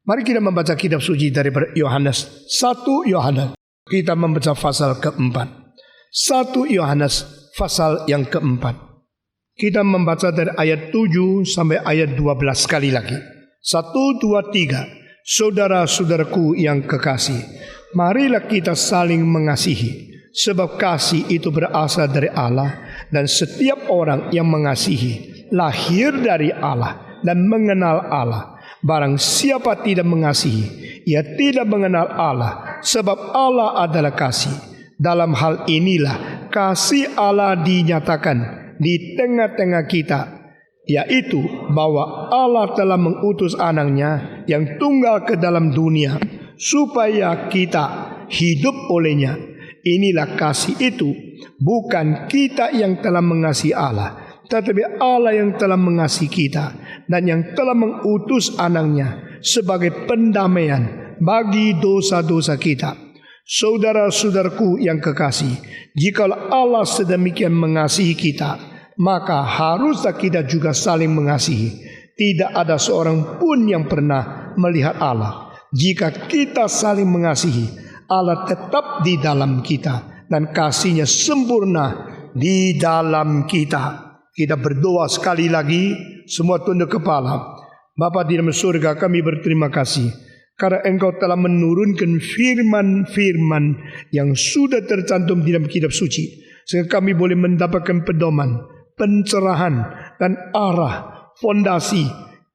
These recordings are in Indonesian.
Mari kita membaca kitab suci daripada Yohanes. 1 Yohanes. Kita membaca pasal keempat. 1 Yohanes pasal yang keempat. Kita membaca dari ayat 7 sampai ayat 12 sekali lagi. 1, 2, 3. Saudara-saudaraku yang kekasih, marilah kita saling mengasihi. Sebab kasih itu berasal dari Allah. Dan setiap orang yang mengasihi lahir dari Allah dan mengenal Allah. Barang siapa tidak mengasihi, ia tidak mengenal Allah, sebab Allah adalah kasih. Dalam hal inilah kasih Allah dinyatakan di tengah-tengah kita, yaitu bahwa Allah telah mengutus anaknya yang tunggal ke dalam dunia, supaya kita hidup olehnya. Inilah kasih itu, bukan kita yang telah mengasihi Allah, tetapi Allah yang telah mengasihi kita dan yang telah mengutus anaknya sebagai pendamaian bagi dosa-dosa kita. Saudara-saudaraku yang kekasih, jikalau Allah sedemikian mengasihi kita, maka haruslah kita juga saling mengasihi. Tidak ada seorang pun yang pernah melihat Allah. Jika kita saling mengasihi, Allah tetap di dalam kita dan kasih-Nya sempurna di dalam kita. Kita berdoa sekali lagi, semua tunduk kepala. Bapa di dalam surga, kami berterima kasih karena Engkau telah menurunkan firman-firman yang sudah tercantum di dalam kitab suci, sehingga kami boleh mendapatkan pedoman, pencerahan, dan arah, fondasi,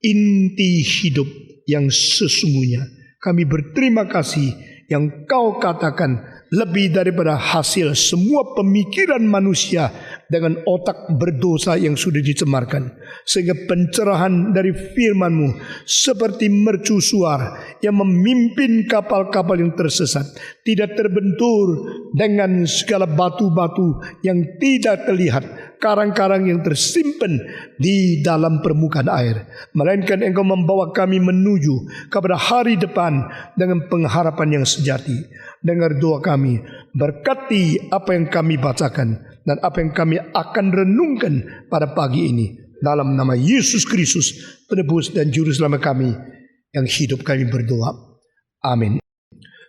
inti hidup yang sesungguhnya. Kami berterima kasih yang Kau katakan lebih daripada hasil semua pemikiran manusia dengan otak berdosa yang sudah dicemarkan. Sehingga pencerahan dari firman-Mu seperti mercusuar yang memimpin kapal-kapal yang tersesat, tidak terbentur dengan segala batu-batu yang tidak terlihat, karang-karang yang tersimpan di dalam permukaan air, melainkan Engkau membawa kami menuju kepada hari depan dengan pengharapan yang sejati. Dengar doa kami, berkati apa yang kami bacakan dan apa yang kami akan renungkan pada pagi ini. Dalam nama Yesus Kristus, penebus dan juru selamat kami yang hidup, kami berdoa. Amin.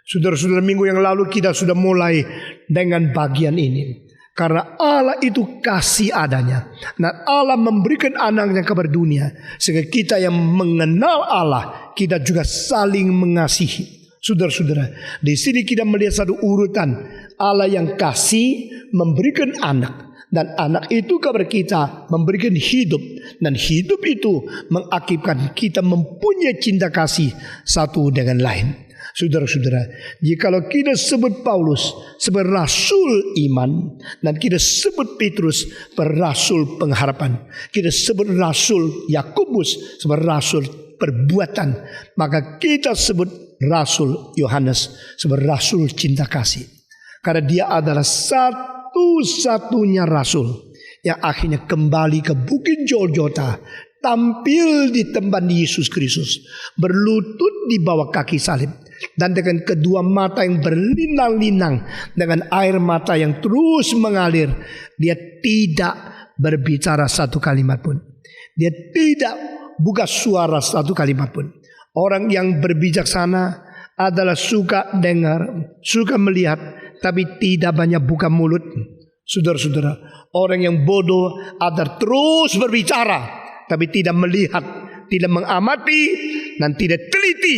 Saudara-saudara, minggu yang lalu kita sudah mulai dengan bagian ini. Karena Allah itu kasih adanya, dan Allah memberikan anaknya kepada dunia, sehingga kita yang mengenal Allah, kita juga saling mengasihi. Saudara-saudara, di sini kita melihat satu urutan. Allah yang kasih memberikan anak, dan anak itu kepada kita memberikan hidup, dan hidup itu mengakibatkan kita mempunyai cinta kasih satu dengan lain. Saudara-saudara, jikalau kita sebut Paulus sebagai rasul iman, dan kita sebut Petrus sebagai rasul pengharapan, kita sebut rasul Yakobus sebagai rasul perbuatan, maka kita sebut rasul Yohanes sebagai rasul cinta kasih. Karena dia adalah satu-satunya rasul yang akhirnya kembali ke Bukit Golgota, tampil di tempat Yesus Kristus, berlutut di bawah kaki salib, dan dengan kedua mata yang berlinang-linang dengan air mata yang terus mengalir, dia tidak berbicara satu kalimat pun. Dia tidak buka suara satu kalimat pun. Orang yang berbijaksana adalah suka dengar, suka melihat, tapi tidak banyak buka mulut. Saudara-saudara, orang yang bodoh adalah terus berbicara, tapi tidak melihat, tidak mengamati, dan tidak teliti,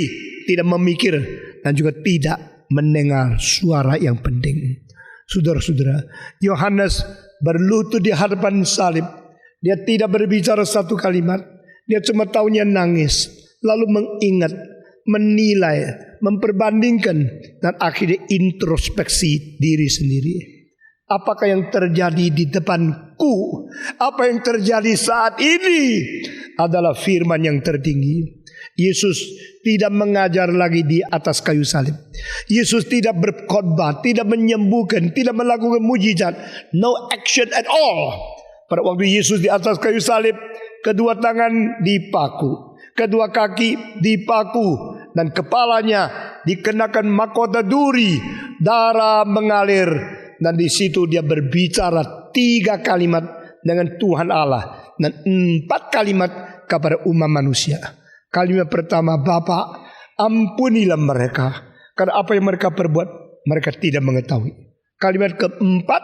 tidak memikir, dan juga tidak mendengar suara yang penting. Saudara-saudara, Yohanes berlutut di hadapan salib. Dia tidak berbicara satu kalimat. Dia cuma tahunya nangis, lalu mengingat, menilai, memperbandingkan, dan akhirnya introspeksi diri sendiri. Apakah yang terjadi di depanku, apa yang terjadi saat ini adalah firman yang tertinggi. Yesus tidak mengajar lagi di atas kayu salib. Yesus tidak berkhotbah, tidak menyembuhkan, tidak melakukan mujizat. No action at all. Pada waktu Yesus di atas kayu salib, kedua tangan dipaku, kedua kaki dipaku, dan kepalanya dikenakan mahkota duri, darah mengalir, Dan di situ dia berbicara 3 kalimat dengan Tuhan Allah dan 4 kalimat kepada umat manusia. Kalimat pertama, Bapa, ampunilah mereka karena apa yang mereka perbuat mereka tidak mengetahui. Kalimat keempat,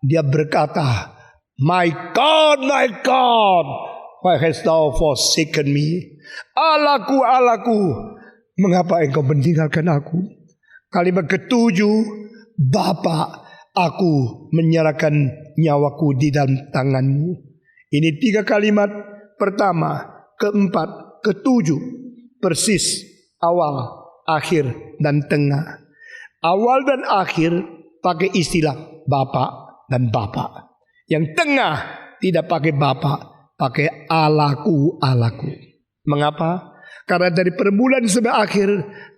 dia berkata, my God, why hast thou forsaken me? Allahku, mengapa engkau meninggalkan aku? Kalimat ketujuh, Bapa, aku menyerahkan nyawaku di dalam tanganmu. Ini 3 kalimat pertama, keempat, ketujuh, persis awal, akhir, dan tengah. Awal dan akhir pakai istilah Bapa dan Bapa. Yang tengah tidak pakai Bapa, pakai Allahku. Mengapa? Karena dari permulaan sampai akhir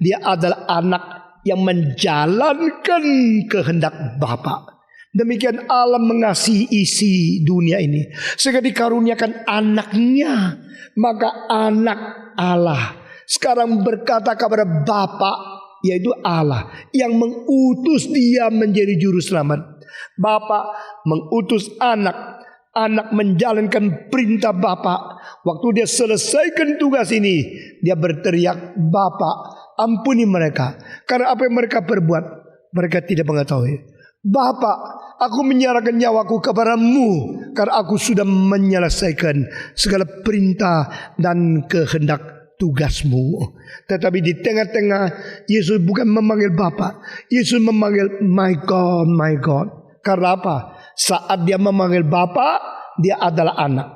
dia adalah anak yang menjalankan kehendak Bapa. Demikian Allah mengasihi isi dunia ini sehingga dikaruniakan anaknya. Maka anak Allah sekarang berkata kepada Bapa, yaitu Allah yang mengutus dia menjadi juru selamat. Bapa mengutus anak menjalankan perintah Bapa. Waktu dia selesaikan tugas ini, dia berteriak, Bapa, ampuni mereka karena apa yang mereka perbuat mereka tidak mengetahui. Bapa, aku menyerahkan nyawaku kepadamu karena aku sudah menyelesaikan segala perintah dan kehendak tugasmu. Tetapi di tengah-tengah Yesus bukan memanggil Bapa, Yesus memanggil my God. Karena apa? Saat dia memanggil Bapa, dia adalah anak.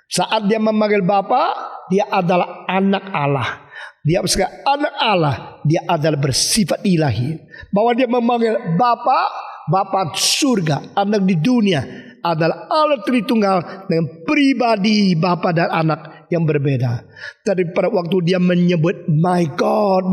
Saat dia memanggil Bapa, dia adalah anak Allah. Dia sebagai anak Allah, dia adalah bersifat ilahi. Bahwa dia memanggil Bapa surga, anak di dunia adalah Allah Tritunggal dengan pribadi Bapa dan anak yang berbeda. Tapi pada waktu dia menyebut my God,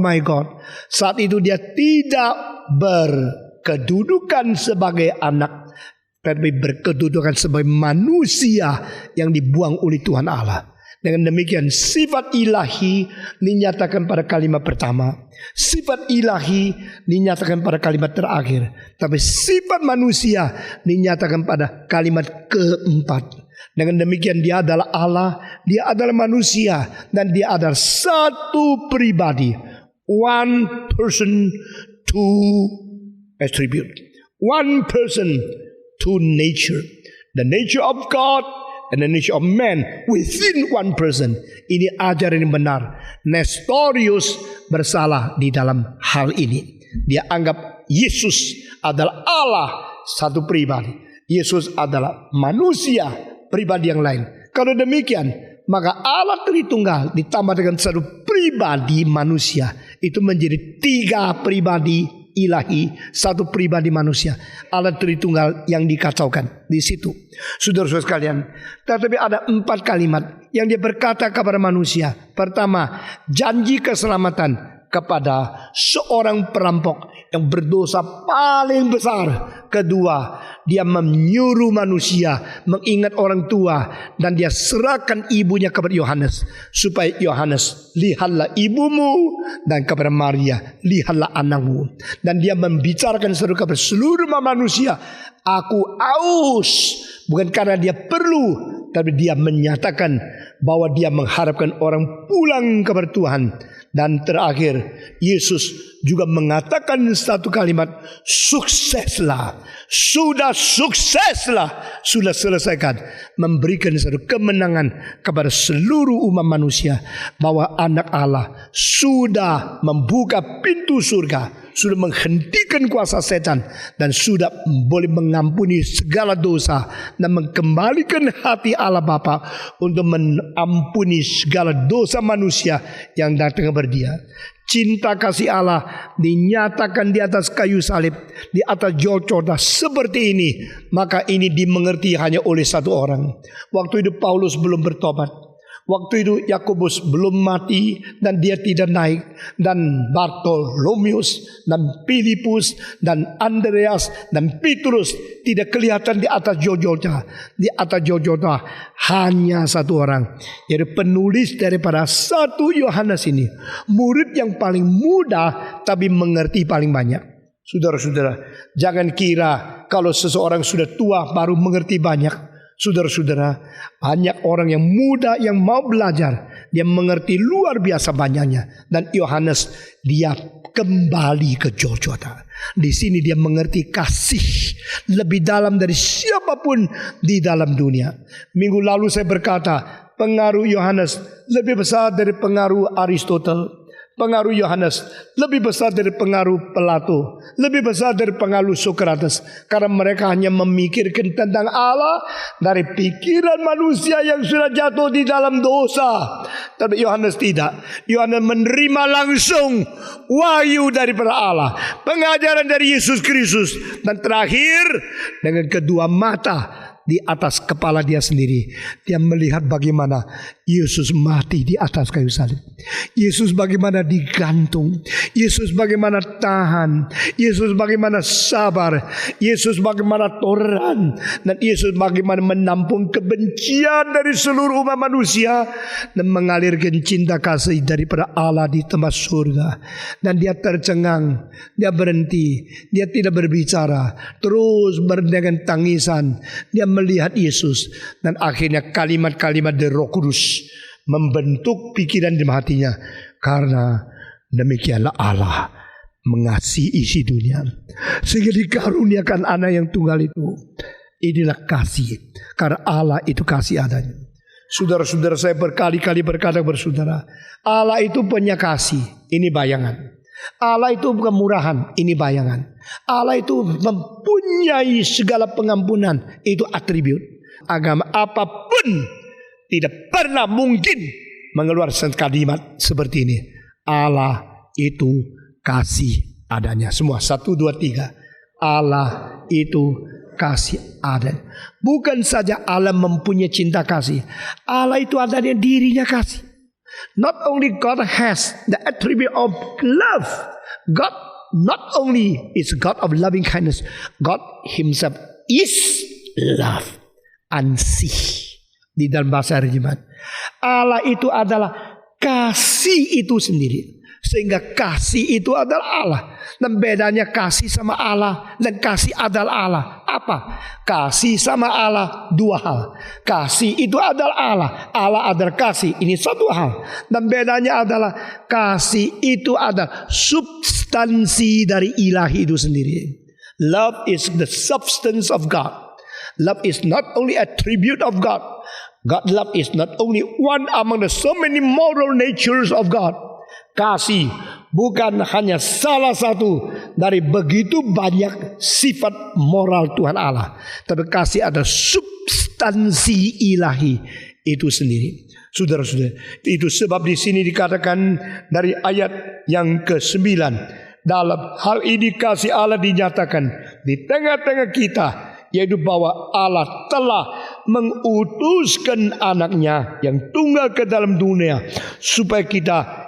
saat itu dia tidak berkedudukan sebagai anak, tapi berkedudukan sebagai manusia yang dibuang oleh Tuhan Allah. Dengan demikian sifat ilahi dinyatakan pada kalimat pertama, sifat ilahi dinyatakan pada kalimat terakhir, tapi sifat manusia dinyatakan pada kalimat keempat. Dengan demikian dia adalah Allah, dia adalah manusia, dan dia adalah satu pribadi. One person, two attribute. One person, two nature. The nature of God and the nature of man within one person. Ini ajaran yang benar. Nestorius bersalah di dalam hal ini. Dia anggap Yesus adalah Allah satu pribadi, Yesus adalah manusia pribadi yang lain. Kalau demikian, maka Allah Tritunggal ditambah dengan satu pribadi manusia, itu menjadi 3 pribadi ilahi, satu pribadi manusia. Allah Tritunggal yang dikacaukan di situ, saudara-saudara sekalian. Tetapi ada 4 kalimat yang dia berkata kepada manusia. Pertama, janji keselamatan kepada seorang perampok yang berdosa paling besar. Kedua, dia menyuruh manusia mengingat orang tua, dan dia serahkan ibunya kepada Yohanes, supaya Yohanes, lihatlah ibumu, dan kepada Maria, lihatlah anakmu. Dan dia membicarakan seru kepada seluruh manusia, aku aus, bukan karena dia perlu, tapi dia menyatakan bahwa dia mengharapkan orang pulang kepada Tuhan. Dan terakhir, Yesus juga mengatakan satu kalimat, sukseslah, sudah sukseslah, sudah selesaikan, memberikan satu kemenangan kepada seluruh umat manusia, bahwa anak Allah sudah membuka pintu surga, sudah menghentikan kuasa setan, dan sudah boleh mengampuni segala dosa, dan mengembalikan hati Allah Bapa untuk mengampuni segala dosa manusia yang datang kepada Dia. Cinta kasih Allah dinyatakan di atas kayu salib, di atas Golgota seperti ini. Maka ini dimengerti hanya oleh satu orang. Waktu itu Paulus belum bertobat. Waktu itu Yakobus belum mati dan dia tidak naik, dan Bartolomeus dan Filipus dan Andreas dan Petrus tidak kelihatan di atas Golgota. Di atas Golgota hanya satu orang, yaitu penulis daripada 1 Yohanes ini, murid yang paling muda tapi mengerti paling banyak. Saudara-saudara, jangan kira kalau seseorang sudah tua baru mengerti banyak. Saudara-saudara, banyak orang yang muda yang mau belajar, dia mengerti luar biasa banyaknya. Dan Yohanes dia kembali ke Golgota. Di sini dia mengerti kasih lebih dalam dari siapapun di dalam dunia. Minggu lalu saya berkata, pengaruh Yohanes lebih besar dari pengaruh Aristotle. Pengaruh Yohanes lebih besar dari pengaruh Plato, lebih besar dari pengaruh Socrates, karena mereka hanya memikirkan tentang Allah dari pikiran manusia yang sudah jatuh di dalam dosa. Tapi Yohanes tidak. Yohanes menerima langsung wahyu daripada Allah, pengajaran dari Yesus Kristus, dan terakhir dengan kedua mata di atas kepala dia sendiri, dia melihat bagaimana Yesus mati di atas kayu salib. Yesus bagaimana digantung. Yesus bagaimana tahan. Yesus bagaimana sabar. Yesus bagaimana toleran. Dan Yesus bagaimana menampung kebencian dari seluruh umat manusia dan mengalirkan cinta kasih daripada Allah di tempat surga. Dan dia tercengang, dia berhenti, dia tidak berbicara, terus dengan tangisan dia melihat Yesus. Dan akhirnya kalimat-kalimat dari Roh Kudus membentuk pikiran di hatinya. Karena demikianlah Allah mengasihi isi dunia sehingga dikaruniakan anak yang tunggal itu. Inilah kasih, karena Allah itu kasih adanya. Saudara-saudara, saya berkali-kali berkata bersaudara, Allah itu punya kasih, ini bayangan. Allah itu kemurahan, ini bayangan. Allah itu mempunyai segala pengampunan, itu atribut. Agama apapun tidak pernah mungkin mengeluarkan kalimat seperti ini. Allah itu kasih adanya. Semua 1, 2, 3. Allah itu kasih adanya. Bukan saja Allah mempunyai cinta kasih, Allah itu adanya dirinya kasih. Not only God has the attribute of love, God not only is God of loving kindness, God himself is love. Ansih di dalam bahasa Jerman. Allah itu adalah kasih itu sendiri. Sehingga kasih itu adalah Allah. Dan bedanya kasih sama Allah dan kasih adalah Allah. Apa? Kasih sama Allah dua hal. Kasih itu adalah Allah. Allah adalah kasih. Ini satu hal. Dan bedanya adalah kasih itu adalah substansi dari ilahi itu sendiri. Love is the substance of God. Love is not only a attribute of God. God love is not only one among the so many moral natures of God. Kasih bukan hanya salah satu dari begitu banyak sifat moral Tuhan Allah, tapi kasih adalah substansi ilahi itu sendiri. Saudara-saudara, itu sebab di sini dikatakan dari ayat yang ke-9, dalam hal ini kasih Allah dinyatakan di tengah-tengah kita, yaitu bahwa Allah telah mengutuskan anaknya yang tunggal ke dalam dunia supaya kita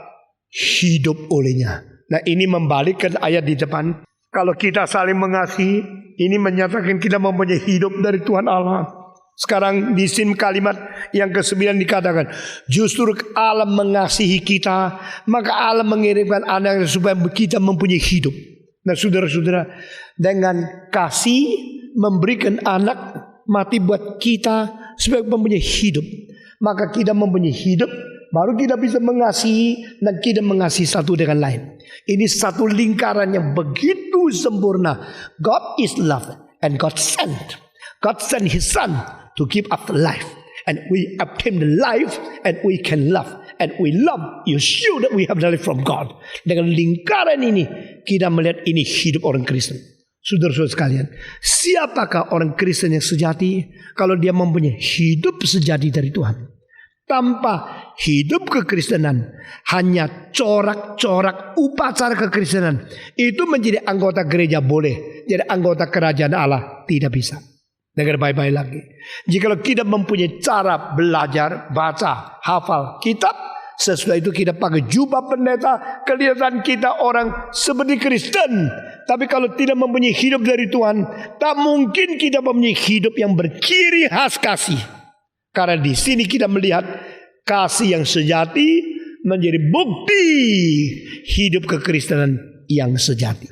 hidup olehnya. Nah, ini membalikkan ayat di depan. Kalau kita saling mengasihi, ini menyatakan kita mempunyai hidup dari Tuhan Allah. Sekarang di sini kalimat yang ke-9 dikatakan, justru Allah mengasihi kita, maka Allah mengirimkan anaknya supaya kita mempunyai hidup. Nah, saudara-saudara, dengan kasih memberikan anak mati buat kita supaya mempunyai hidup, maka kita mempunyai hidup, baru kita bisa mengasihi dan kita mengasihi satu dengan lain. Ini satu lingkaran yang begitu sempurna. God is love and God sent His Son to give us life, and we obtain the life and we can love, and we love. You show that we have the life from God. Dengan lingkaran ini kita melihat ini hidup orang Kristen. Saudara-saudara sekalian, siapakah orang Kristen yang sejati? Kalau dia mempunyai hidup sejati dari Tuhan. Tanpa hidup kekristenan, hanya corak-corak upacara kekristenan, itu menjadi anggota gereja boleh, jadi anggota kerajaan Allah tidak bisa. Dengar baik-baik lagi. Jika kita mempunyai cara belajar, baca, hafal kitab, sesudah itu kita pakai jubah pendeta, kelihatan kita orang seperti Kristen. Tapi kalau tidak mempunyai hidup dari Tuhan, tak mungkin kita mempunyai hidup yang berciri khas kasih. Karena di sini kita melihat kasih yang sejati menjadi bukti hidup kekristenan yang sejati.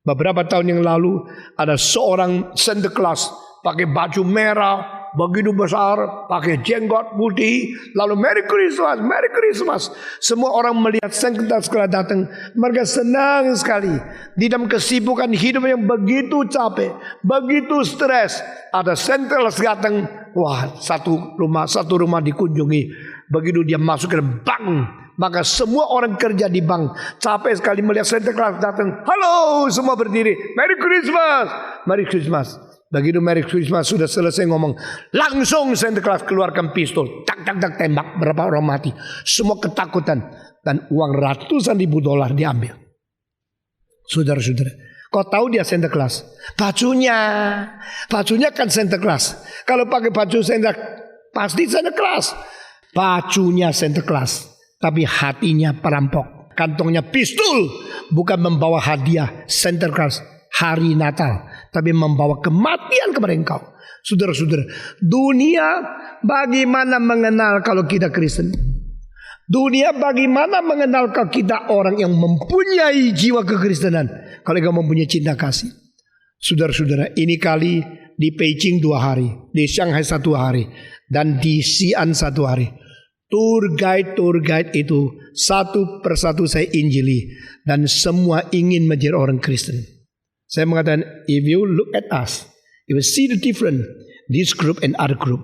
Beberapa tahun yang lalu ada seorang Santa Claus pakai baju merah begitu besar, pakai jenggot putih, lalu Merry Christmas, Merry Christmas. Semua orang melihat Santa Claus datang, mereka senang sekali. Di dalam kesibukan hidup yang begitu capek, begitu stres, ada Santa Claus datang. Wah, satu rumah dikunjungi. Begitu dia masuk ke bank, maka semua orang kerja di bank capek sekali melihat Santa Claus datang. Halo, semua berdiri. Merry Christmas, Merry Christmas. Begitu Merry Christmas sudah selesai ngomong, langsung Santa Claus keluarkan pistol, tak tembak, berapa orang mati. Semua ketakutan dan uang ratusan ribu dolar diambil. Saudara-saudara, kau tahu dia Santa Claus? Bajunya kan Santa Claus. Kalau pakai baju Santa, pasti Santa Claus. Bajunya Santa Claus, tapi hatinya perampok. Kantongnya pistol, bukan membawa hadiah Santa Claus hari Natal, tapi membawa kematian kepada engkau. Saudara-saudara, dunia bagaimana mengenal kalau kita Kristen? Dunia bagaimana mengenal kalau kita orang yang mempunyai jiwa kekristenan? Kalau engkau mempunyai cinta kasih. Saudara-saudara, ini kali di Beijing 2 hari, di Shanghai 1 hari, dan di Xi'an 1 hari. Tour guide itu satu persatu saya injili, dan semua ingin menjadi orang Kristen. Saya mengatakan, if you look at us, you will see the difference, this group and other group.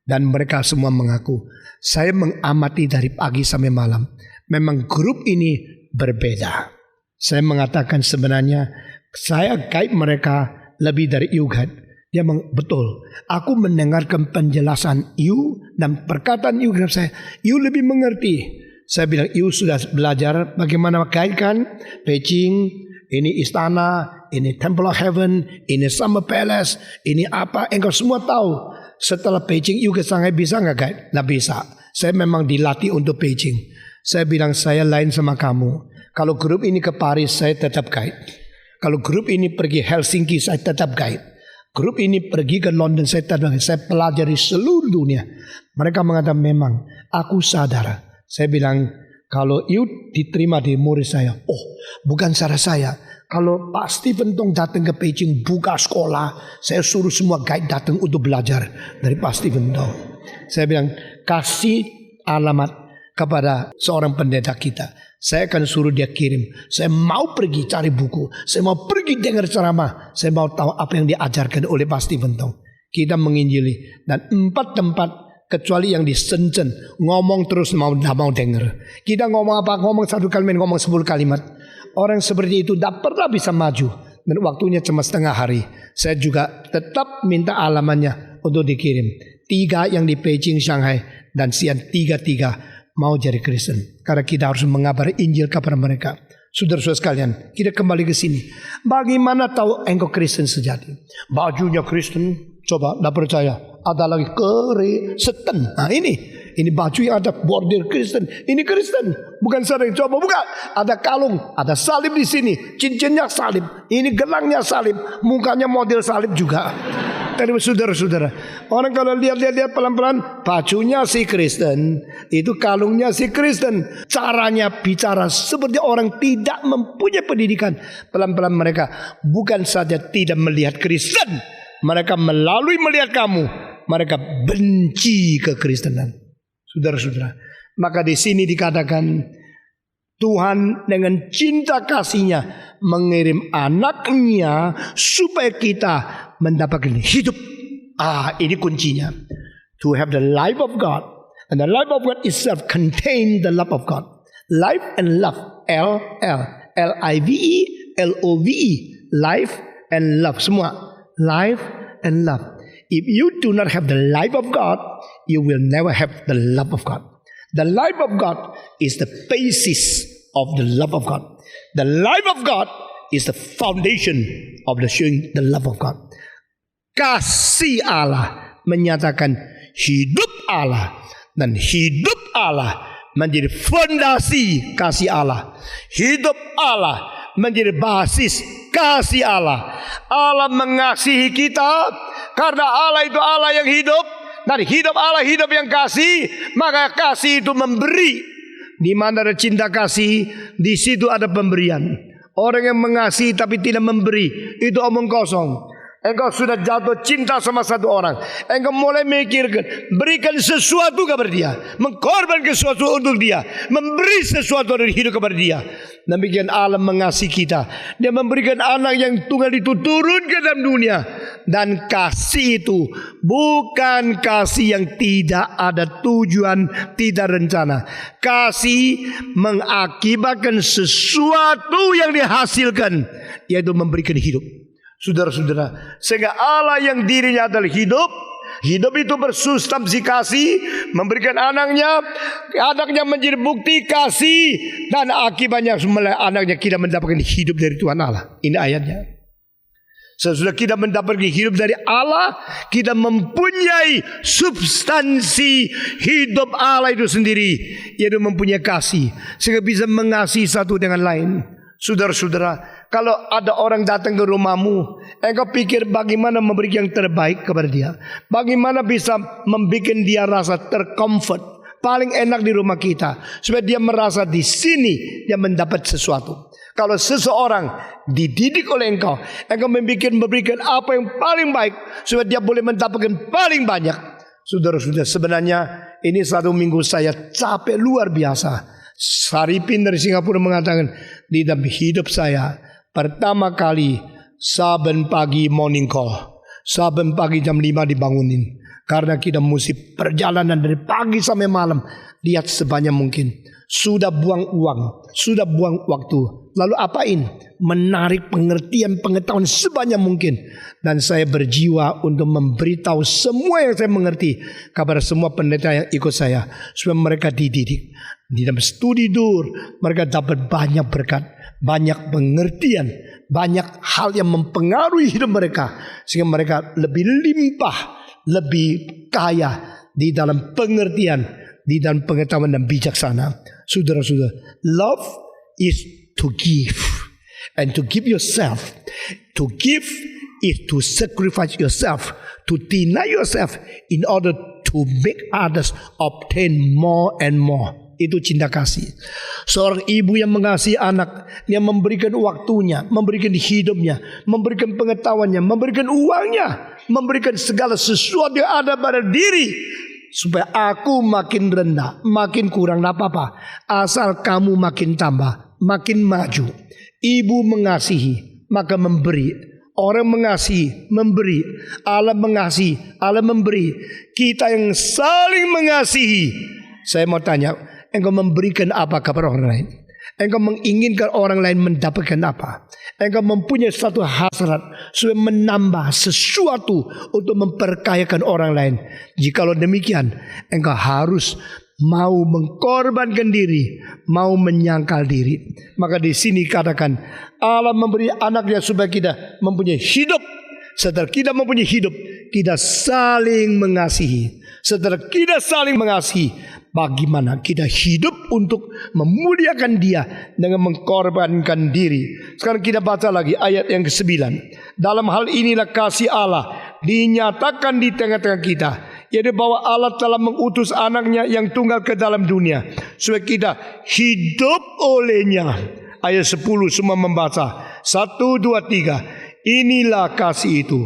Dan mereka semua mengaku, saya mengamati dari pagi sampai malam, memang grup ini berbeda. Saya mengatakan sebenarnya, saya guide mereka lebih dari you guide. Dia betul, aku mendengarkan penjelasan you dan perkataan you kepada saya, you lebih mengerti. Saya bilang, you sudah belajar bagaimana guide kan? Beijing, ini istana, ini Temple of Heaven, ini Summer Palace, ini apa, engkau semua tahu. Setelah Beijing, you ke Shanghai bisa nggak guide? Nggak bisa. Saya memang dilatih untuk Beijing. Saya bilang, saya lain sama kamu. Kalau grup ini ke Paris, saya tetap guide. Kalau grup ini pergi Helsinki, saya tetap guide. Grup ini pergi ke London, saya pelajari seluruh dunia. Mereka mengatakan, memang aku sadar. Saya bilang, kalau you diterima di murid saya, oh bukan salah saya. Kalau Pak Stephen Tong datang ke Beijing buka sekolah, saya suruh semua guide datang untuk belajar dari Pak Stephen Tong. Saya bilang, kasih alamat kepada seorang pendeta kita. Saya akan suruh dia kirim. Saya mau pergi cari buku. Saya mau pergi dengar ceramah. Saya mau tahu apa yang diajarkan oleh Pak Stephen Tong. Kita menginjili. Dan 4 tempat kecuali yang di Shenzhen ngomong terus mau dengar. Kita ngomong apa? Ngomong 1 kalimat, ngomong 10 kalimat. Orang seperti itu tidak pernah bisa maju. Dan waktunya cuma setengah hari. Saya juga tetap minta alamatnya untuk dikirim. 3 yang di Beijing, Shanghai, dan Xi'an, 3 mau jadi Kristen. Karena kita harus mengabari Injil kepada mereka. Saudara-saudara sekalian, kita kembali ke sini. Bagaimana tahu engkau Kristen sejati? Bajunya Kristen, coba tidak percaya. Ada lagi Kristen. Nah ini baju yang ada bordir Kristen. Ini Kristen, bukan sering. Coba buka, ada kalung, ada salib di sini, cincinnya salib, ini gelangnya salib, mukanya model salib juga. Dari saudara-saudara, orang kalau lihat pelan-pelan, bajunya si Kristen, itu kalungnya si Kristen, caranya bicara seperti orang tidak mempunyai pendidikan. Pelan-pelan mereka bukan saja tidak melihat Kristen, mereka melalui melihat kamu, mereka benci kekristenan. Saudara-saudara, maka di sini dikatakan Tuhan dengan cinta kasih-Nya mengirim anaknya supaya kita mendapatkan hidup. Ini kuncinya. To have the life of God. And the life of God itself contain the love of God. Life and love. L-I-V-E, L-O-V-E. Life and love. Semua. Life and love. If you do not have the life of God, you will never have the love of God. The life of God is the basis of the love of God. The life of God is the foundation of the showing the love of God. Kasih Allah menyatakan hidup Allah, dan hidup Allah menjadi fondasi kasih Allah. Hidup Allah menjadi basis kasih Allah. Allah mengasihi kita karena Allah itu Allah yang hidup. Dan hidup Allah hidup yang kasih, maka kasih itu memberi. Di mana ada cinta kasih, di situ ada pemberian. Orang yang mengasihi tapi tidak memberi, itu omong kosong. Engkau sudah jatuh cinta sama satu orang, engkau mulai memikirkan, berikan sesuatu kepada dia, mengkorbankan sesuatu untuk dia, memberi sesuatu dari hidup kepada dia. Demikian Allah mengasihi kita. Dia memberikan anak yang tunggal itu turun ke dalam dunia. Dan kasih itu bukan kasih yang tidak ada tujuan, tidak rencana. Kasih mengakibatkan sesuatu yang dihasilkan, yaitu memberikan hidup. Saudara-saudara, sehingga Allah yang dirinya adalah hidup, hidup itu bersubstansi kasih, memberikan anaknya menjadi bukti kasih, dan akibatnya anaknya kita mendapatkan hidup dari Tuhan Allah. Ini ayatnya. Sesudah kita mendapatkan hidup dari Allah, kita mempunyai substansi hidup Allah itu sendiri, yaitu mempunyai kasih, sehingga bisa mengasihi satu dengan lain. Saudara-saudara, kalau ada orang datang ke rumahmu, engkau pikir bagaimana memberikan yang terbaik kepada dia, bagaimana bisa membuat dia rasa tercomfort, paling enak di rumah kita, supaya dia merasa di sini dia mendapat sesuatu. Kalau seseorang dididik oleh engkau memberikan apa yang paling baik, supaya dia boleh mendapatkan paling banyak. Saudara-saudara, sebenarnya ini satu minggu saya capek luar biasa. Saripin dari Singapura mengatakan, di dalam hidup saya pertama kali saben pagi morning call, saben pagi jam 5 dibangunin, karena kita mesti perjalanan dari pagi sampai malam. Lihat sebanyak mungkin, sudah buang uang, sudah buang waktu, lalu apain? Menarik pengertian, pengetahuan sebanyak mungkin. Dan saya berjiwa untuk memberitahu semua yang saya mengerti kepada semua pendeta yang ikut saya, supaya mereka dididik. Di dalam studi dur, mereka dapat banyak berkat, banyak pengertian, banyak hal yang mempengaruhi hidup mereka, sehingga mereka lebih limpah, lebih kaya di dalam pengertian, di dalam pengetahuan dan bijaksana. Saudara-saudara, love is to give, and to give yourself. To give is to sacrifice yourself, to deny yourself in order to make others obtain more and more. Itu cinta kasih. Seorang ibu yang mengasihi anak, yang memberikan waktunya, memberikan hidupnya, memberikan pengetahuannya, memberikan uangnya, memberikan segala sesuatu yang ada pada diri, supaya aku makin rendah, makin kurang, tidak apa-apa, asal kamu makin tambah, makin maju. Ibu mengasihi, maka memberi. Orang mengasihi, memberi. Allah mengasihi, Allah memberi. Kita yang saling mengasihi. Saya mau tanya, engkau memberikan apa kepada orang lain? Engkau menginginkan orang lain mendapatkan apa? Engkau mempunyai satu hasrat supaya menambah sesuatu untuk memperkayakan orang lain. Jikalau demikian, engkau harus mau mengkorbankan diri, mau menyangkal diri. Maka di sini katakan, Allah memberi anaknya supaya kita mempunyai hidup. Setelah kita mempunyai hidup, kita saling mengasihi. Setelah kita saling mengasihi, bagaimana kita hidup untuk memuliakan Dia dengan mengkorbankan diri. Sekarang kita baca lagi ayat yang ke-9. Dalam hal inilah kasih Allah dinyatakan di tengah-tengah kita, yaitu bahwa Allah telah mengutus anaknya yang tunggal ke dalam dunia, supaya kita hidup olehnya. Ayat 10 semua membaca. 1, 2, 3. Inilah kasih itu,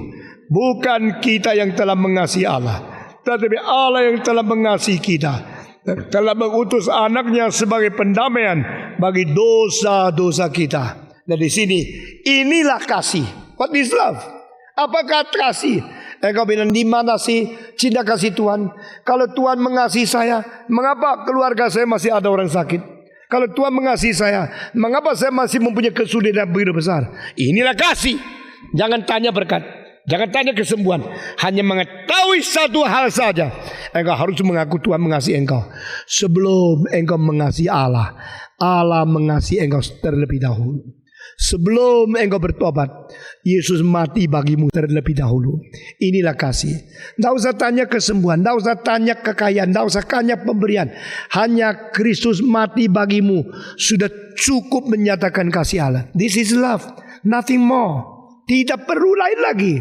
bukan kita yang telah mengasihi Allah, tetapi Allah yang telah mengasihi kita, telah mengutus anaknya sebagai pendamaian bagi dosa-dosa kita. Dan di sini, inilah kasih. What is love? Apakah kasih? Engkau bilang, di mana sih cinta kasih Tuhan? Kalau Tuhan mengasihi saya, mengapa keluarga saya masih ada orang sakit? Kalau Tuhan mengasihi saya, mengapa saya masih mempunyai kesulitan begitu besar? Inilah kasih. Jangan tanya berkat, jangan tanya kesembuhan, hanya mengetahui satu hal saja. Engkau harus mengaku Tuhan mengasihi engkau. Sebelum engkau mengasihi Allah, Allah mengasihi engkau terlebih dahulu. Sebelum engkau bertobat, Yesus mati bagimu terlebih dahulu. Inilah kasih. Tidak usah tanya kesembuhan, tidak usah tanya kekayaan, tidak usah tanya pemberian. Hanya Kristus mati bagimu sudah cukup menyatakan kasih Allah. This is love, nothing more. Tidak perlu lain lagi.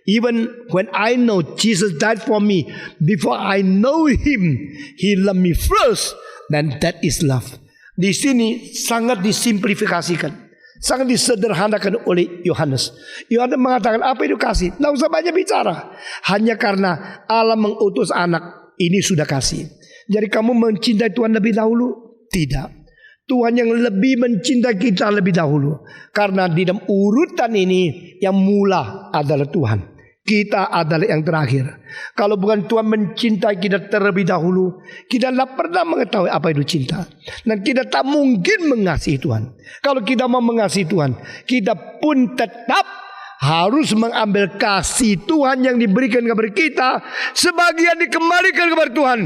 Even when I know Jesus died for me, before I know Him, He loved me first. Then that is love. Di sini sangat disimplifikasikan. Sangat disederhanakan oleh Yohanes. Yohanes mengatakan apa itu kasih? Tidak usah banyak bicara. Hanya karena Allah mengutus anak, ini sudah kasih. Jadi kamu mencintai Tuhan lebih dahulu? Tidak. Tuhan yang lebih mencintai kita lebih dahulu. Karena di dalam urutan ini yang mula adalah Tuhan. Kita adalah yang terakhir. Kalau bukan Tuhan mencintai kita terlebih dahulu, kita tidak pernah mengetahui apa itu cinta. Dan kita tak mungkin mengasihi Tuhan. Kalau kita mau mengasihi Tuhan, kita pun tetap harus mengambil kasih Tuhan yang diberikan kepada kita, sebagian dikembalikan kepada Tuhan.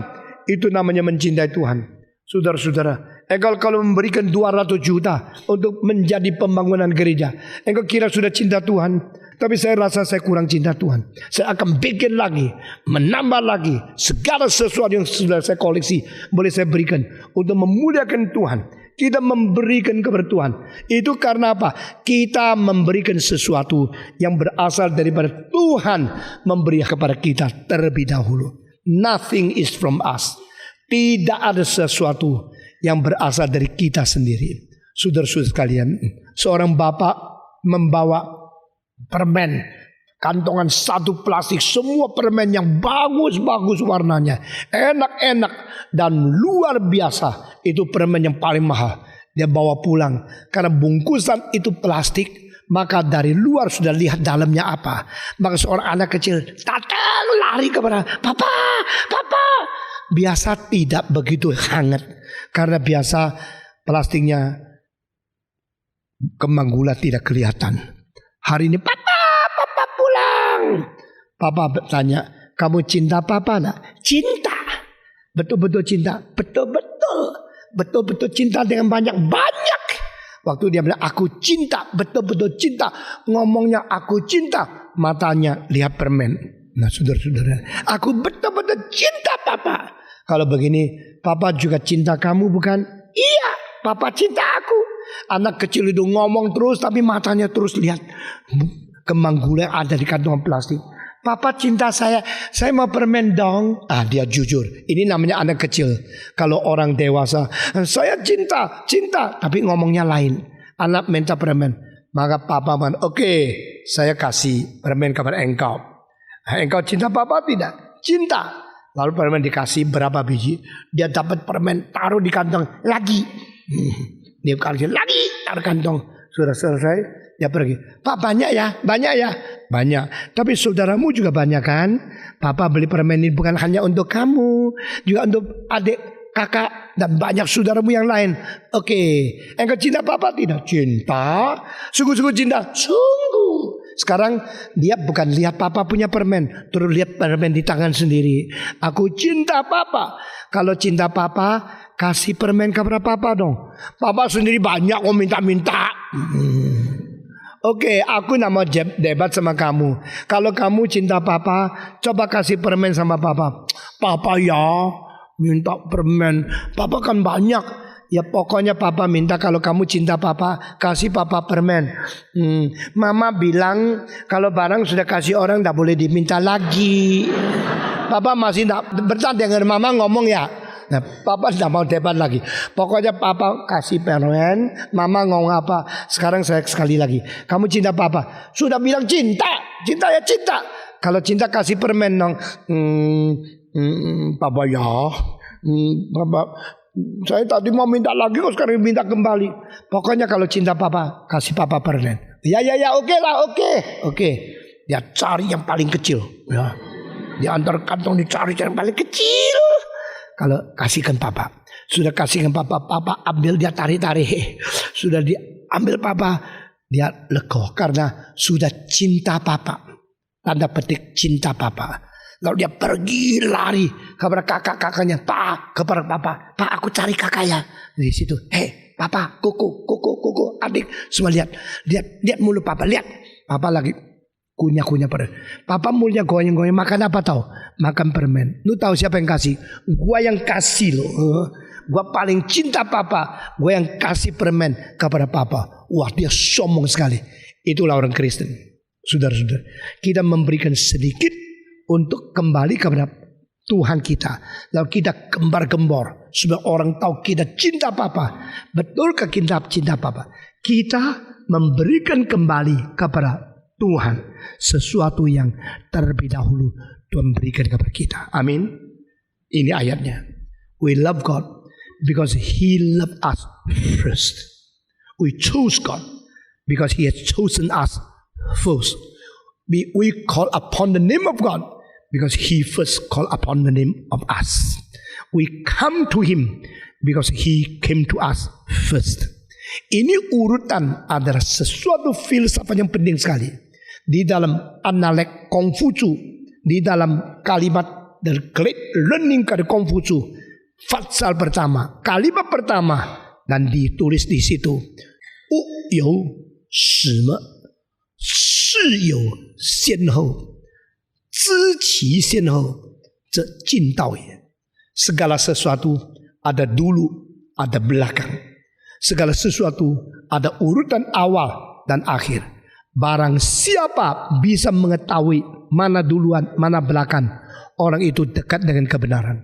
Itu namanya mencintai Tuhan. Saudara-saudara, engkau kalau memberikan 200 juta untuk menjadi pembangunan gereja, engkau kira sudah cinta Tuhan? Tapi saya rasa saya kurang cinta Tuhan. Saya akan bikin lagi, menambah lagi, segala sesuatu yang sudah saya koleksi boleh saya berikan untuk memuliakan Tuhan. Kita memberikan kepada Tuhan. Itu karena apa? Kita memberikan sesuatu yang berasal daripada Tuhan memberi kepada kita terlebih dahulu. Nothing is from us. Tidak ada sesuatu yang berasal dari kita sendiri. Saudara-saudara sekalian, seorang bapak membawa permen, kantongan satu plastik, semua permen yang bagus-bagus warnanya, enak-enak dan luar biasa. Itu permen yang paling mahal. Dia bawa pulang karena bungkusan itu plastik, maka dari luar sudah lihat dalamnya apa. Maka seorang anak kecil datang lari kepada papa. Biasa tidak begitu hangat karena biasa plastiknya kembang gula tidak kelihatan. Hari ini papa pulang. Papa bertanya, kamu cinta papa nak? Cinta. Betul-betul cinta. Betul-betul cinta dengan banyak. Waktu dia bilang aku cinta, betul-betul cinta. Ngomongnya aku cinta, matanya lihat permen. Nah saudara-saudara, aku betul-betul cinta papa. Kalau begini, papa juga cinta kamu bukan? Iya, papa cinta aku. Anak kecil itu ngomong terus tapi matanya terus lihat kembang gula yang ada di kantong plastik. Papa cinta saya mau permen dong. Dia jujur. Ini namanya anak kecil. Kalau orang dewasa, saya cinta, tapi ngomongnya lain. Anak minta permen, maka papa bilang, oke, saya kasih permen kepada engkau. Engkau cinta papa tidak? Cinta. Lalu permen dikasih berapa biji, dia dapat permen, taruh di kantong lagi. Dia kasih lagi, taruh kantong. Sudah selesai, dia pergi. Pak banyak ya. Banyak. Tapi saudaramu juga banyak kan? Papa beli permen ini bukan hanya untuk kamu, juga untuk adik, kakak, dan banyak saudaramu yang lain. Oke, engkau cinta papa tidak? Cinta. Sungguh-sungguh cinta. Sungguh. Sekarang dia bukan lihat papa punya permen, terus lihat permen di tangan sendiri. Aku cinta papa. Kalau cinta papa, kasih permen kepada papa dong. Papa sendiri banyak kok minta-minta. Oke, aku nak mau debat sama kamu. Kalau kamu cinta papa, coba kasih permen sama papa. Papa ya minta permen. Papa kan banyak. Ya pokoknya papa minta kalau kamu cinta papa, kasih papa permen. Mama bilang kalau barang sudah kasih orang tidak boleh diminta lagi. Papa masih tidak bertanya dengan mama ngomong ya. Nah, papa tidak mau debat lagi. Pokoknya papa kasih permen, mama ngomong apa. Sekarang saya sekali lagi, kamu cinta papa? Sudah bilang cinta ya cinta. Kalau cinta kasih permen dong. Papa ya, papa. Saya tadi mau minta lagi kok sekarang minta kembali. Pokoknya kalau cinta papa, kasih papa permen. Ya oke lah. Dia cari yang paling kecil ya. Di antar kantong dicari yang paling kecil. Kalau kasihkan papa. Sudah kasihkan papa, papa ambil dia tarik-tarik. Sudah diambil papa, dia lega karena sudah cinta papa. Tanda petik cinta papa. Lalu dia pergi lari kepada kakak-kakaknya. Pak, kepada papa. Pak, aku cari kakaknya. Di situ. Hei, papa, kuku, adik. Semua lihat mulut papa. Lihat. Papa lagi kunyah-kunyah permen. Papa mulutnya goyang-goyang. Makan apa tahu? Makan permen. Lu tahu siapa yang kasih? Gua yang kasih loh. Gua paling cinta papa. Gua yang kasih permen kepada papa. Wah, dia sombong sekali. Itulah orang Kristen. Saudara-saudara, kita memberikan sedikit untuk kembali kepada Tuhan kita. Lalu kita gembar-gembor supaya orang tahu kita cinta papa. Betulkah kita cinta papa? Kita memberikan kembali kepada Tuhan sesuatu yang terlebih dahulu Tuhan berikan kepada kita. Amin. Ini ayatnya. We love God because He loved us first. We choose God because He has chosen us first. We call upon the name of God because He first called upon the name of us. We come to Him because He came to us first. Ini urutan adalah sesuatu filsafat yang penting sekali. Di dalam Analek Kongfucu, di dalam kalimat The Great Learning dari Kongfucu, pasal pertama, kalimat pertama, dan ditulis di situ, Wu you shime, shi you xian hou, zi qi xian hou, ze jin dao ye. Segala sesuatu ada dulu, ada belakang. Segala sesuatu ada urutan awal dan akhir. Barang siapa bisa mengetahui mana duluan, mana belakang, orang itu dekat dengan kebenaran.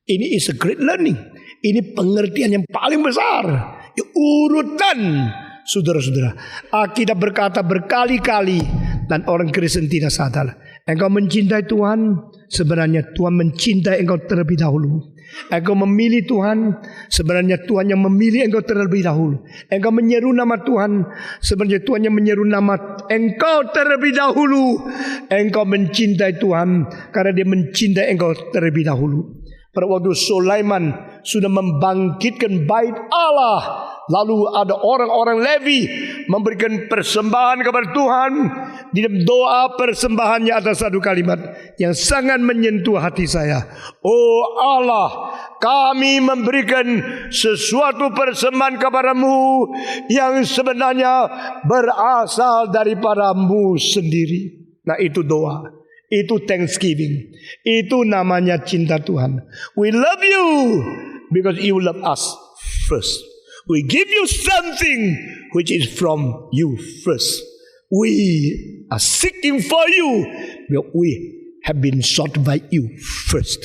Ini is a great learning. Ini pengertian yang paling besar. Urutan, saudara-saudara. Alkitab berkata berkali-kali dan orang Kristen tidak sadar. Engkau mencintai Tuhan, sebenarnya Tuhan mencintai engkau terlebih dahulu. Engkau memilih Tuhan, sebenarnya Tuhan yang memilih engkau terlebih dahulu. Engkau menyeru nama Tuhan, sebenarnya Tuhan yang menyeru nama engkau terlebih dahulu. Engkau mencintai Tuhan karena Dia mencintai engkau terlebih dahulu. Pada waktu Sulaiman sudah membangkitkan bait Allah, lalu ada orang-orang Levi memberikan persembahan kepada Tuhan. Di dalam doa persembahannya ada satu kalimat yang sangat menyentuh hati saya. Oh Allah, kami memberikan sesuatu persembahan kepadamu yang sebenarnya berasal daripada-Mu sendiri. Nah, itu doa, itu thanksgiving, itu namanya cinta Tuhan. We love you because you love us first. We give you something which is from you first. We are seeking for you because we have been sought by you first.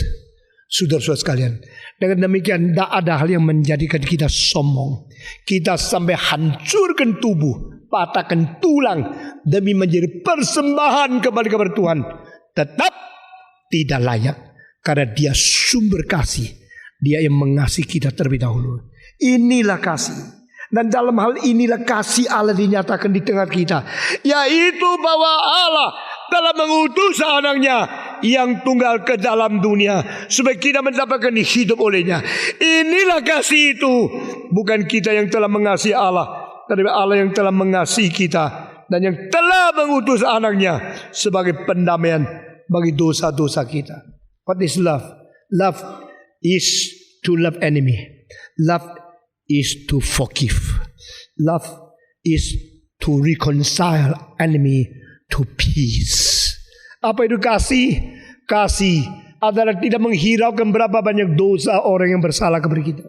Saudara-saudara sekalian, dengan demikian tidak ada hal yang menjadikan kita sombong. Kita sampai hancurkan tubuh, patahkan tulang demi menjadi persembahan kembali kepada Tuhan, tetap tidak layak karena Dia sumber kasih. Dia yang mengasihi kita terlebih dahulu. Inilah kasih. Dan dalam hal inilah kasih Allah dinyatakan di tengah kita, yaitu bahwa Allah telah mengutus anaknya yang tunggal ke dalam dunia supaya kita mendapatkan hidup olehnya. Inilah kasih itu. Bukan kita yang telah mengasihi Allah, tetapi Allah yang telah mengasihi kita dan yang telah mengutus anaknya sebagai pendamaian bagi dosa-dosa kita. What is love? Love is to love enemy. Love is to forgive. Love is to reconcile enemy to peace. Apa itu kasih? Kasih adalah tidak menghiraukan berapa banyak dosa orang yang bersalah kepada kita.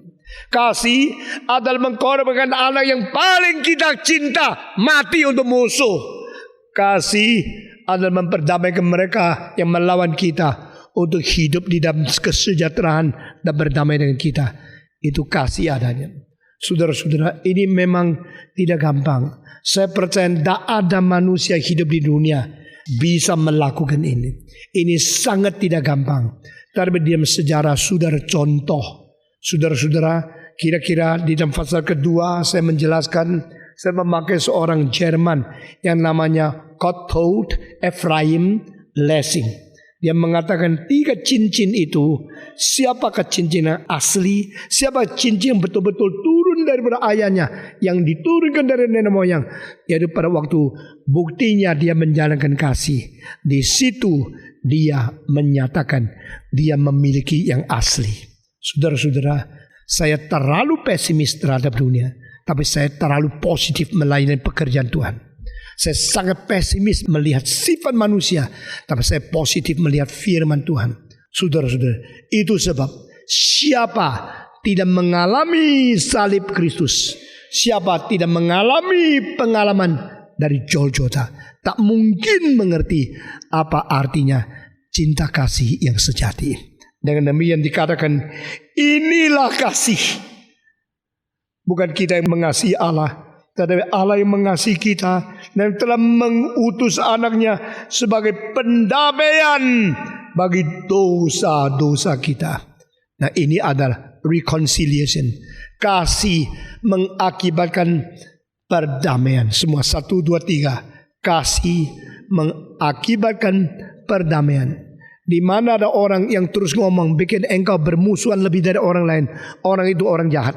Kasih adalah mengkorbankan anak yang paling kita cinta mati untuk musuh. Kasih adalah memperdamaikan mereka yang melawan kita untuk hidup di dalam kesejahteraan dan berdamai dengan kita. Itu kasih adanya. Saudara-saudara, ini memang tidak gampang. Saya percaya tidak ada manusia hidup di dunia bisa melakukan ini. Ini sangat tidak gampang. Tapi di dalam sejarah saudara contoh. Saudara-saudara, kira-kira di dalam pasal kedua saya menjelaskan, saya memakai seorang Jerman yang namanya Gotthold Ephraim Lessing. Dia mengatakan 3 cincin itu, siapakah cincin yang asli, siapa cincin yang betul-betul turun daripada ayahnya, yang diturunkan dari nenek moyang, yaitu pada waktu buktinya dia menjalankan kasih. Di situ dia menyatakan dia memiliki yang asli. Saudara-saudara, saya terlalu pesimis terhadap dunia, tapi saya terlalu positif melayani pekerjaan Tuhan. Saya sangat pesimis melihat sifat manusia, tapi saya positif melihat firman Tuhan. Saudara-saudara, itu sebab siapa tidak mengalami salib Kristus, siapa tidak mengalami pengalaman dari Golgota, tak mungkin mengerti apa artinya cinta kasih yang sejati. Dengan demikian dikatakan, inilah kasih. Bukan kita yang mengasihi Allah, Tetapi Allah yang mengasihi kita dan telah mengutus anaknya sebagai pendamaian bagi dosa-dosa kita. Nah, ini adalah reconciliation. Kasih mengakibatkan perdamaian. Semua 1, 2, 3. Kasih mengakibatkan perdamaian. Di mana ada orang yang terus ngomong bikin engkau bermusuhan lebih dari orang lain, orang itu orang jahat.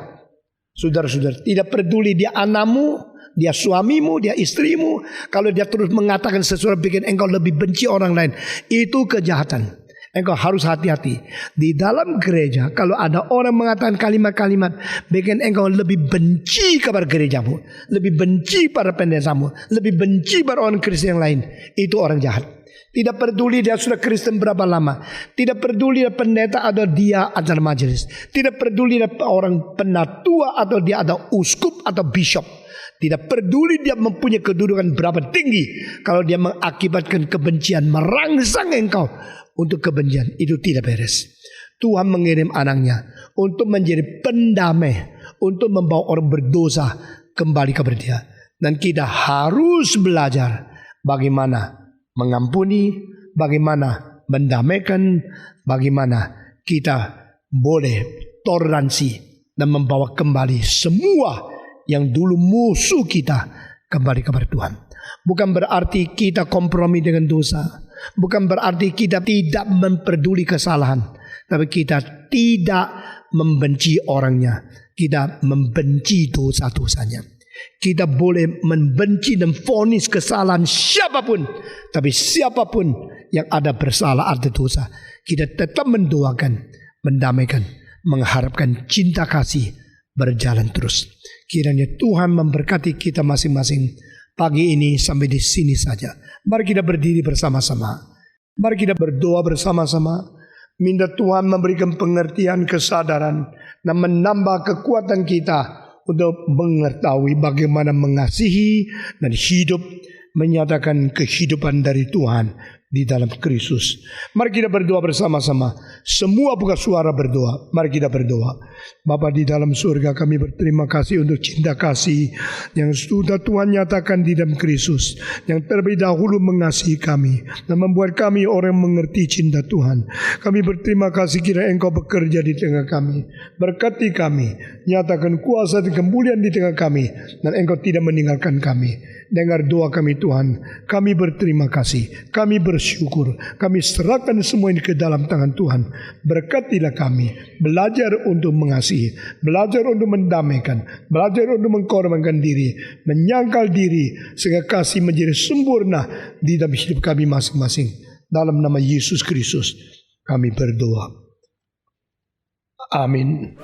Saudara-saudara, tidak peduli dia anakmu, dia suamimu, dia istrimu, kalau dia terus mengatakan sesuatu bikin engkau lebih benci orang lain, itu kejahatan. Engkau harus hati-hati. Di dalam gereja, kalau ada orang mengatakan kalimat-kalimat bikin engkau lebih benci kepada gerejamu, lebih benci pada pendetamu, lebih benci pada orang Kristen yang lain, itu orang jahat. Tidak peduli dia sudah Kristen berapa lama. Tidak peduli dia pendeta atau dia adalah majelis. Tidak peduli dia orang penatua atau dia ada uskup atau bishop. Tidak peduli dia mempunyai kedudukan berapa tinggi. Kalau dia mengakibatkan kebencian, merangsang engkau untuk kebencian, itu tidak beres. Tuhan mengirim anaknya untuk menjadi pendamai, untuk membawa orang berdosa kembali kepada dia. Dan kita harus belajar bagaimana mengampuni, bagaimana mendamaikan, bagaimana kita boleh toleransi dan membawa kembali semua yang dulu musuh kita kembali kepada Tuhan. Bukan berarti kita kompromi dengan dosa, bukan berarti kita tidak memperduli kesalahan, tapi kita tidak membenci orangnya, kita membenci dosa-dosanya. Kita boleh membenci dan vonis kesalahan siapapun, tapi siapapun yang ada bersalah ada dosa, kita tetap mendoakan, mendamaikan, mengharapkan cinta kasih berjalan terus. Kiranya Tuhan memberkati kita masing-masing pagi ini sampai di sini saja. Mari kita berdiri bersama-sama. Mari kita berdoa bersama-sama. Minta Tuhan memberikan pengertian, kesadaran, dan menambah kekuatan kita untuk mengetahui bagaimana mengasihi dan hidup, menyatakan kehidupan dari Tuhan di dalam Kristus. Mari kita berdoa bersama-sama. Semua buka suara berdoa. Mari kita berdoa. Bapa di dalam surga, kami berterima kasih untuk cinta kasih yang sudah Tuhan nyatakan di dalam Kristus, yang terlebih dahulu mengasihi kami dan membuat kami orang mengerti cinta Tuhan. Kami berterima kasih kira Engkau bekerja di tengah kami. Berkati kami, nyatakan kuasa dan kemuliaan di tengah kami, dan Engkau tidak meninggalkan kami. Dengar doa kami Tuhan. Kami berterima kasih, kami bersyukur, kami serahkan semua ini ke dalam tangan Tuhan. Berkatilah kami, belajar untuk mengasihi, belajar untuk mendamaikan, belajar untuk mengkorbankan diri, menyangkal diri, sehingga kasih menjadi sempurna di dalam hidup kami masing-masing. Dalam nama Yesus Kristus kami berdoa. Amin.